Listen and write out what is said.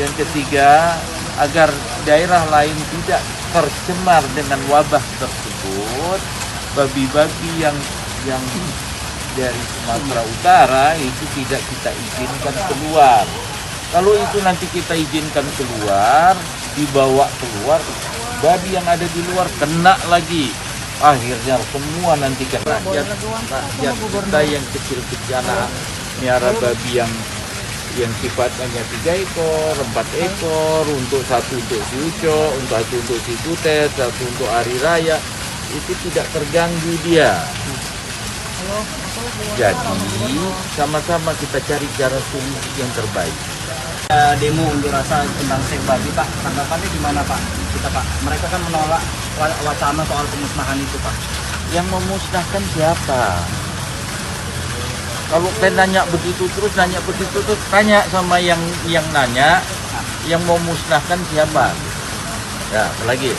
Yang ketiga, agar daerah lain tidak tercemar dengan wabah tersebut, babi-babi yang dari Sumatera Utara itu tidak kita izinkan keluar. Kalau itu nanti kita izinkan keluar, dibawa keluar, babi yang ada di luar kena lagi. Akhirnya semua nanti kena. Rakyat kita yang kecil-kecil, miara babi yang sifatnya 3 ekor, 4 ekor, satu untuk si Uco, satu untuk si Butet, satu untuk hari raya, itu tidak terganggu dia. Jadi sama-sama kita cari cara solusi yang terbaik. Demo unjuk rasa tentang seks babi, Pak, tanggapannya gimana, Pak? Pak, mereka kan menolak wacana soal pemusnahan itu, Pak. Yang memusnahkan siapa? Kalau nanya begitu terus, tanya sama yang nanya, yang memusnahkan siapa? Ya, apalagi?